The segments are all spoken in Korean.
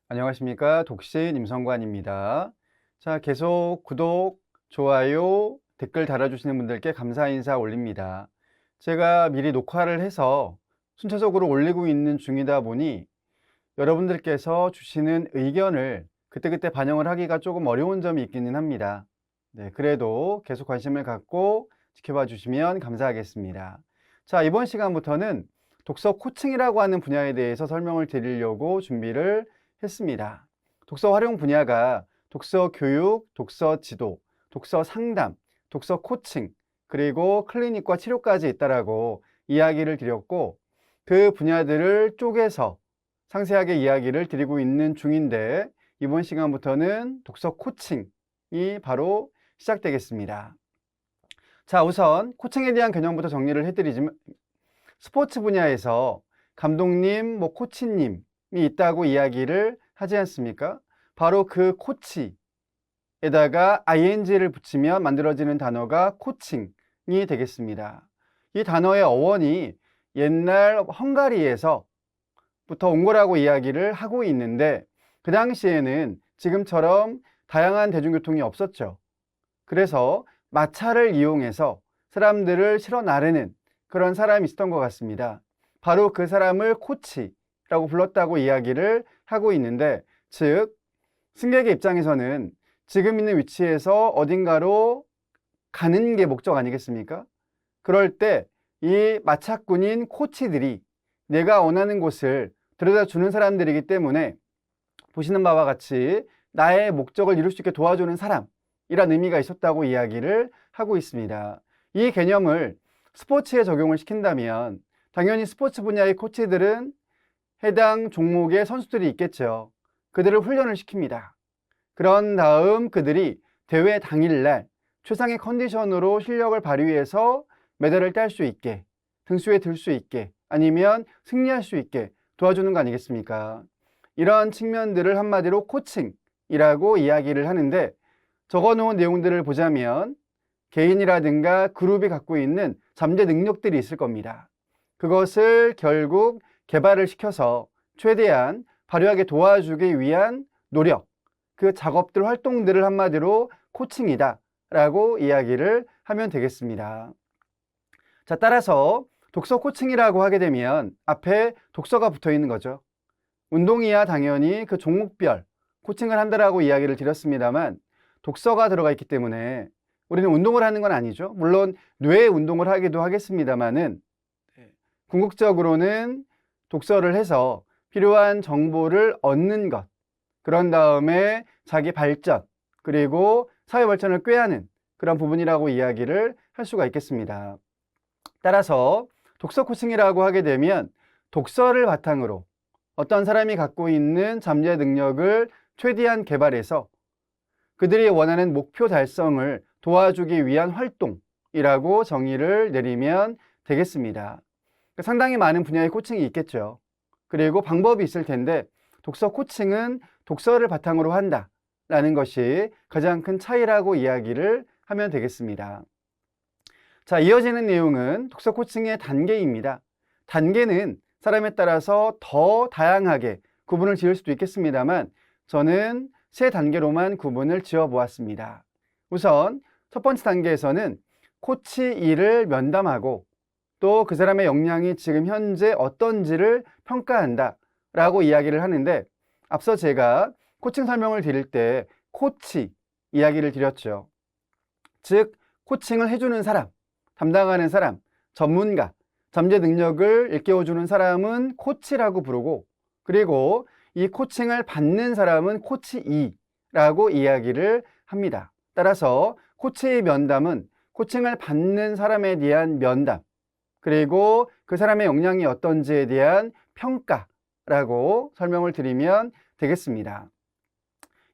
안녕하십니까. 독신 임성관입니다. 자, 계속 구독, 좋아요, 댓글 달아주시는 분들께 감사 인사 올립니다. 제가 미리 녹화를 해서 순차적으로 올리고 있는 중이다 보니 여러분들께서 주시는 의견을 그때그때 반영을 하기가 조금 어려운 점이 있기는 합니다. 네, 그래도 계속 관심을 갖고 지켜봐 주시면 감사하겠습니다. 자, 이번 시간부터는 독서 코칭이라고 하는 분야에 대해서 설명을 드리려고 준비를 했습니다. 독서 활용 분야가 독서 교육, 독서 지도, 독서 상담, 독서 코칭, 그리고 클리닉과 치료까지 있다라고 이야기를 드렸고, 그 분야들을 쪼개서 상세하게 이야기를 드리고 있는 중인데, 이번 시간부터는 독서 코칭이 바로 시작되겠습니다. 자, 우선 코칭에 대한 개념부터 정리를 해드리지만, 스포츠 분야에서 감독님, 코치님이 있다고 이야기를 하지 않습니까? 바로 그 코치에다가 ing를 붙이면 만들어지는 단어가 코칭이 되겠습니다. 이 단어의 어원이 옛날 헝가리에서부터 온 거라고 이야기를 하고 있는데, 그 당시에는 지금처럼 다양한 대중교통이 없었죠. 그래서 마차를 이용해서 사람들을 실어 나르는 그런 사람이 있었던 것 같습니다. 바로 그 사람을 코치라고 불렀다고 이야기를 하고 있는데, 즉 승객의 입장에서는 지금 있는 위치에서 어딘가로 가는 게 목적 아니겠습니까? 그럴 때 이 마차꾼인 코치들이 내가 원하는 곳을 데려다 주는 사람들이기 때문에, 보시는 바와 같이 나의 목적을 이룰 수 있게 도와주는 사람이란 의미가 있었다고 이야기를 하고 있습니다. 이 개념을 스포츠에 적용을 시킨다면 당연히 스포츠 분야의 코치들은 해당 종목의 선수들이 있겠죠. 그들을 훈련을 시킵니다. 그런 다음 그들이 대회 당일날 최상의 컨디션으로 실력을 발휘해서 메달을 딸 수 있게, 등수에 들 수 있게, 아니면 승리할 수 있게 도와주는 거 아니겠습니까? 이런 측면들을 한마디로 코칭이라고 이야기를 하는데, 적어놓은 내용들을 보자면 개인이라든가 그룹이 갖고 있는 잠재 능력들이 있을 겁니다. 그것을 결국 개발을 시켜서 최대한 발휘하게 도와주기 위한 노력, 그 작업들, 활동들을 한마디로 코칭이다 라고 이야기를 하면 되겠습니다. 자, 따라서 독서 코칭이라고 하게 되면 앞에 독서가 붙어 있는 거죠. 운동이야 당연히 그 종목별 코칭을 한다라고 이야기를 드렸습니다만, 독서가 들어가 있기 때문에 우리는 운동을 하는 건 아니죠. 물론 뇌 운동을 하기도 하겠습니다만은, 궁극적으로는 독서를 해서 필요한 정보를 얻는 것, 그런 다음에 자기 발전, 그리고 사회 발전을 꾀하는 그런 부분이라고 이야기를 할 수가 있겠습니다. 따라서 독서 코칭이라고 하게 되면 독서를 바탕으로 어떤 사람이 갖고 있는 잠재 능력을 최대한 개발해서 그들이 원하는 목표 달성을 도와주기 위한 활동이라고 정의를 내리면 되겠습니다. 상당히 많은 분야의 코칭이 있겠죠. 그리고 방법이 있을 텐데, 독서 코칭은 독서를 바탕으로 한다라는 것이 가장 큰 차이라고 이야기를 하면 되겠습니다. 자, 이어지는 내용은 독서 코칭의 단계입니다. 단계는 사람에 따라서 더 다양하게 구분을 지을 수도 있겠습니다만, 저는 세 단계로만 구분을 지어 보았습니다. 우선 첫 번째 단계에서는 코치 1을 면담하고 또 그 사람의 역량이 지금 현재 어떤지를 평가한다 라고 이야기를 하는데, 앞서 제가 코칭 설명을 드릴 때 코치 이야기를 드렸죠. 즉 코칭을 해주는 사람, 담당하는 사람, 전문가, 잠재 능력을 일깨워주는 사람은 코치라고 부르고, 그리고 이 코칭을 받는 사람은 코치 2라고 이야기를 합니다. 따라서 코치의 면담은 코칭을 받는 사람에 대한 면담, 그리고 그 사람의 역량이 어떤지에 대한 평가라고 설명을 드리면 되겠습니다.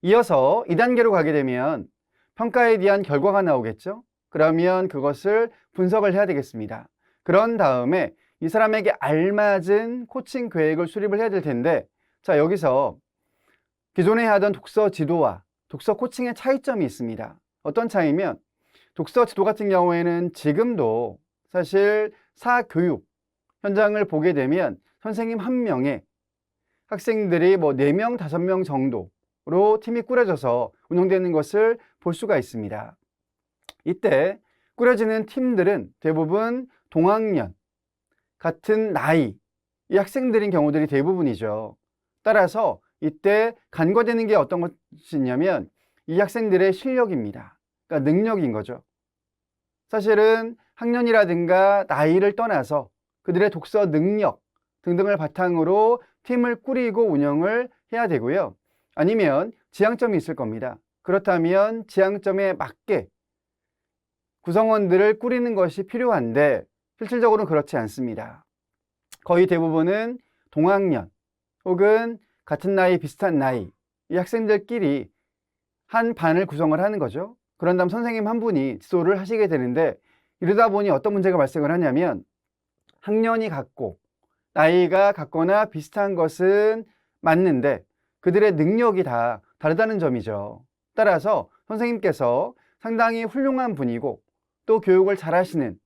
이어서 2단계로 가게 되면 평가에 대한 결과가 나오겠죠. 그러면 그것을 분석을 해야 되겠습니다. 그런 다음에 이 사람에게 알맞은 코칭 계획을 수립을 해야 될 텐데, 자, 여기서 기존에 하던 독서 지도와 독서 코칭의 차이점이 있습니다. 어떤 차이면, 독서 지도 같은 경우에는 지금도 사실 사교육 현장을 보게 되면 선생님 한 명에 학생들이 뭐 4명, 5명 정도로 팀이 꾸려져서 운영되는 것을 볼 수가 있습니다. 이때 꾸려지는 팀들은 대부분 동학년, 같은 나이, 이 학생들인 경우들이 대부분이죠. 따라서 이때 간과되는 게 어떤 것이냐면 이 학생들의 실력입니다. 그러니까 능력인 거죠. 사실은 학년이라든가 나이를 떠나서 그들의 독서 능력 등등을 바탕으로 팀을 꾸리고 운영을 해야 되고요. 아니면 지향점이 있을 겁니다. 그렇다면 지향점에 맞게 구성원들을 꾸리는 것이 필요한데 실질적으로는 그렇지 않습니다. 거의 대부분은 동학년 혹은 같은 나이, 비슷한 나이 이 학생들끼리 한 반을 구성을 하는 거죠. 그런 다음 선생님 한 분이 지도를 하시게 되는데 이러다 보니 어떤 문제가 발생을 하냐면 학년이 같고 나이가 같거나 비슷한 것은 맞는데 그들의 능력이 다 다르다는 점이죠. 따라서 선생님께서 상당히 훌륭한 분이고 또 교육을 잘 하시는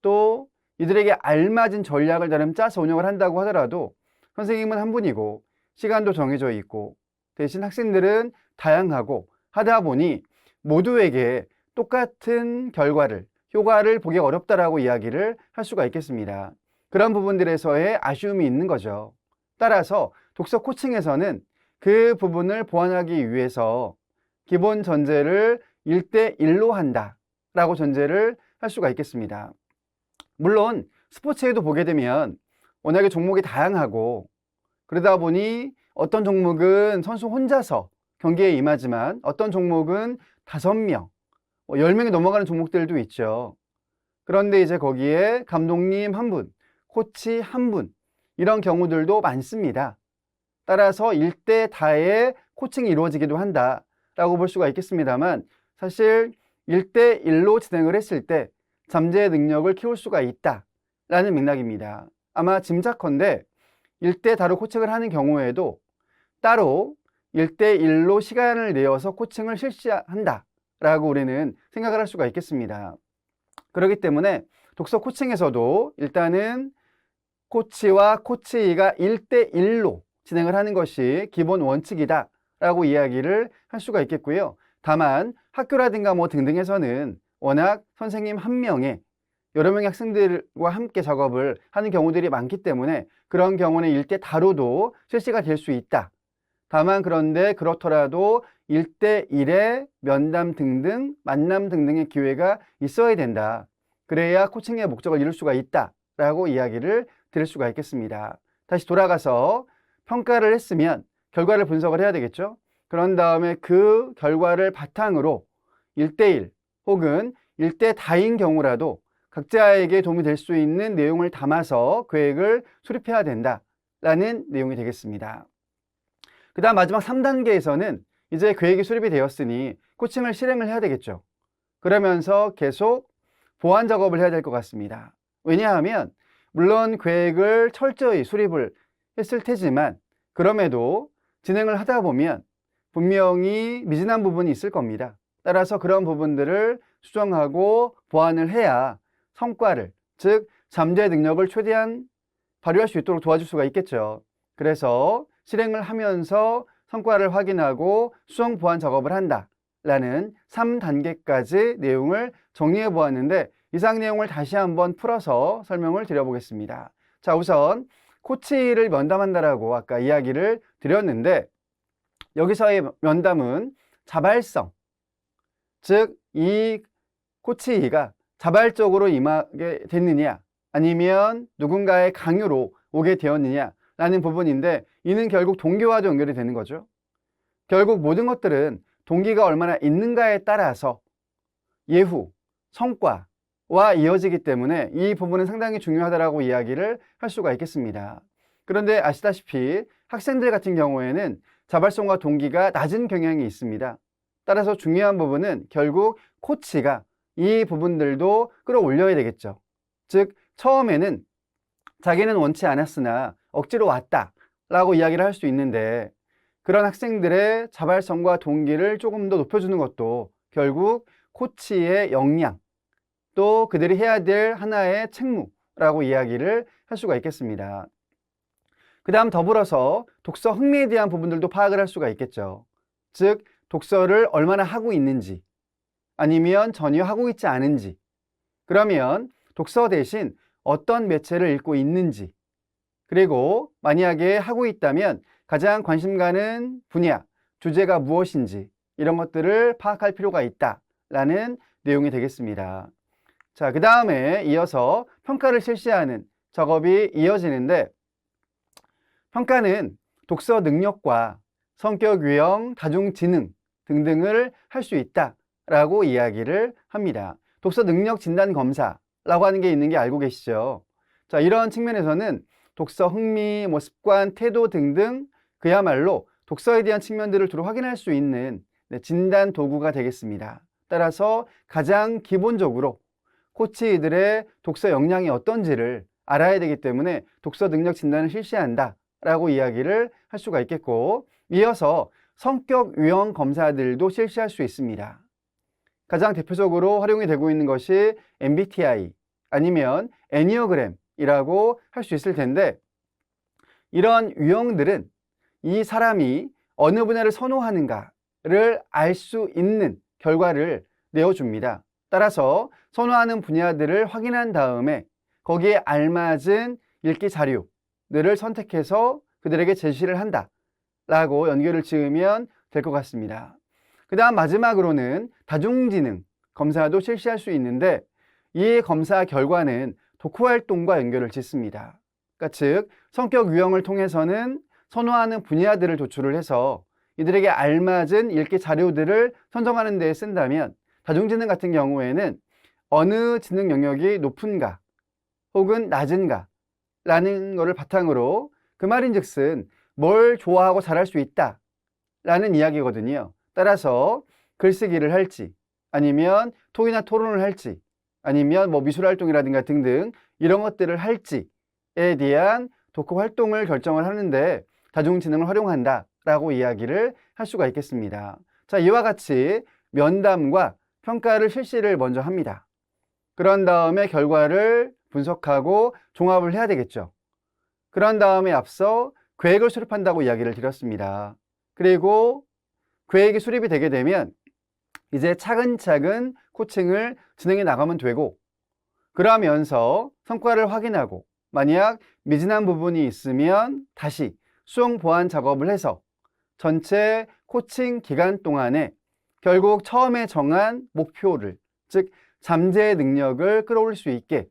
또 이들에게 알맞은 전략을 나름 짜서 운영을 한다고 하더라도 선생님은 한 분이고 시간도 정해져 있고 대신 학생들은 다양하고 하다 보니 모두에게 똑같은 결과를, 효과를 보기 어렵다라고 이야기를 할 수가 있겠습니다. 그런 부분들에서의 아쉬움이 있는 거죠. 따라서 독서 코칭에서는 그 부분을 보완하기 위해서 기본 전제를 1대1로 한다라고 전제를 할 수가 있겠습니다. 물론 스포츠에도 보게 되면 워낙에 종목이 다양하고 그러다 보니 어떤 종목은 선수 혼자서 경기에 임하지만 어떤 종목은 5명, 10명이 넘어가는 종목들도 있죠. 그런데 이제 거기에 감독님 한 분, 코치 한 분, 이런 경우들도 많습니다. 따라서 1대 다의 코칭이 이루어지기도 한다라고 볼 수가 있겠습니다만 사실 1대1로 진행을 했을 때 잠재 능력을 키울 수가 있다라는 맥락입니다. 아마 짐작컨대 1대 다로 코칭을 하는 경우에도 따로 1대1로 시간을 내어서 코칭을 실시한다라고 우리는 생각을 할 수가 있겠습니다. 그렇기 때문에 독서 코칭에서도 일단은 코치와 코치가 1대1로 진행을 하는 것이 기본 원칙이다라고 이야기를 할 수가 있겠고요. 다만 학교라든가 뭐 등등에서는 워낙 선생님 한 명에 여러 명의 학생들과 함께 작업을 하는 경우들이 많기 때문에 그런 경우는 1대 다로도 실시가 될 수 있다. 다만 그런데 그렇더라도 1대1의 면담 등등, 만남 등등의 기회가 있어야 된다. 그래야 코칭의 목적을 이룰 수가 있다라고 이야기를 드릴 수가 있겠습니다. 다시 돌아가서 평가를 했으면 결과를 분석을 해야 되겠죠. 그런 다음에 그 결과를 바탕으로 1대1 혹은 1대 다인 경우라도 각자에게 도움이 될 수 있는 내용을 담아서 계획을 수립해야 된다라는 내용이 되겠습니다. 그 다음 마지막 3단계에서는 이제 계획이 수립이 되었으니 코칭을 실행을 해야 되겠죠. 그러면서 계속 보완 작업을 해야 될 것 같습니다. 왜냐하면 물론 계획을 철저히 수립을 했을 테지만 그럼에도 진행을 하다 보면 분명히 미진한 부분이 있을 겁니다. 따라서 그런 부분들을 수정하고 보완을 해야 성과를, 즉 잠재 능력을 최대한 발휘할 수 있도록 도와줄 수가 있겠죠. 그래서 실행을 하면서 성과를 확인하고 수정 보완 작업을 한다라는 3단계까지 내용을 정리해 보았는데 이상 내용을 다시 한번 풀어서 설명을 드려보겠습니다. 자, 우선 코치를 면담한다라고 아까 이야기를 드렸는데 여기서의 면담은 자발성, 즉 이 코치가 자발적으로 임하게 됐느냐 아니면 누군가의 강요로 오게 되었느냐 라는 부분인데 이는 결국 동기와도 연결이 되는 거죠. 결국 모든 것들은 동기가 얼마나 있는가에 따라서 예후, 성과와 이어지기 때문에 이 부분은 상당히 중요하다고 이야기를 할 수가 있겠습니다. 그런데 아시다시피 학생들 같은 경우에는 자발성과 동기가 낮은 경향이 있습니다. 따라서 중요한 부분은 결국 코치가 이 부분들도 끌어올려야 되겠죠. 즉 처음에는 자기는 원치 않았으나 억지로 왔다라고 이야기를 할 수 있는데 그런 학생들의 자발성과 동기를 조금 더 높여주는 것도 결국 코치의 역량 또 그들이 해야 될 하나의 책무라고 이야기를 할 수가 있겠습니다. 그 다음 더불어서 독서 흥미에 대한 부분들도 파악을 할 수가 있겠죠. 즉, 독서를 얼마나 하고 있는지, 아니면 전혀 하고 있지 않은지, 그러면 독서 대신 어떤 매체를 읽고 있는지, 그리고 만약에 하고 있다면 가장 관심 가는 분야, 주제가 무엇인지 이런 것들을 파악할 필요가 있다라는 내용이 되겠습니다. 자, 그 다음에 이어서 평가를 실시하는 작업이 이어지는데, 평가는 독서 능력과 성격 유형, 다중 지능 등등을 할 수 있다라고 이야기를 합니다. 독서 능력 진단 검사라고 하는 게 있는 게 알고 계시죠? 자, 이런 측면에서는 독서 흥미, 습관, 태도 등등 그야말로 독서에 대한 측면들을 주로 확인할 수 있는 진단 도구가 되겠습니다. 따라서 가장 기본적으로 코치들의 독서 역량이 어떤지를 알아야 되기 때문에 독서 능력 진단을 실시한다 라고 이야기를 할 수가 있겠고, 이어서 성격 유형 검사들도 실시할 수 있습니다. 가장 대표적으로 활용이 되고 있는 것이 MBTI 아니면 애니어그램이라고 할 수 있을 텐데, 이런 유형들은 이 사람이 어느 분야를 선호하는가를 알 수 있는 결과를 내어줍니다. 따라서 선호하는 분야들을 확인한 다음에 거기에 알맞은 읽기 자료들을 선택해서 그들에게 제시를 한다 라고 연결을 지으면 될 것 같습니다. 그 다음 마지막으로는 다중지능 검사도 실시할 수 있는데, 이 검사 결과는 독후활동과 연결을 짓습니다. 그러니까 즉 성격 유형을 통해서는 선호하는 분야들을 도출을 해서 이들에게 알맞은 읽기 자료들을 선정하는 데 쓴다면, 다중지능 같은 경우에는 어느 지능 영역이 높은가 혹은 낮은가 라는 것을 바탕으로, 그 말인즉슨 뭘 좋아하고 잘할 수 있다 라는 이야기거든요. 따라서 글쓰기를 할지, 아니면 토의나 토론을 할지, 아니면 미술활동이라든가 등등 이런 것들을 할지에 대한 독후 활동을 결정을 하는데 다중지능을 활용한다 라고 이야기를 할 수가 있겠습니다. 자, 이와 같이 면담과 평가를 실시를 먼저 합니다. 그런 다음에 결과를 분석하고 종합을 해야 되겠죠. 그런 다음에 앞서 계획을 수립한다고 이야기를 드렸습니다. 그리고 계획이 수립이 되게 되면 이제 차근차근 코칭을 진행해 나가면 되고, 그러면서 성과를 확인하고 만약 미진한 부분이 있으면 다시 수용 보완 작업을 해서 전체 코칭 기간 동안에 결국 처음에 정한 목표를, 즉 잠재 능력을 끌어올릴 수 있게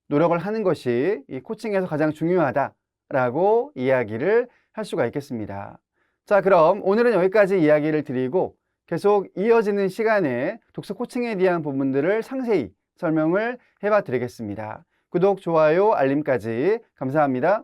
노력을 하는 것이 이 코칭에서 가장 중요하다라고 이야기를 할 수가 있겠습니다. 자, 그럼 오늘은 여기까지 이야기를 드리고 계속 이어지는 시간에 독서 코칭에 대한 부분들을 상세히 설명을 해봐 드리겠습니다. 구독, 좋아요, 알림까지 감사합니다.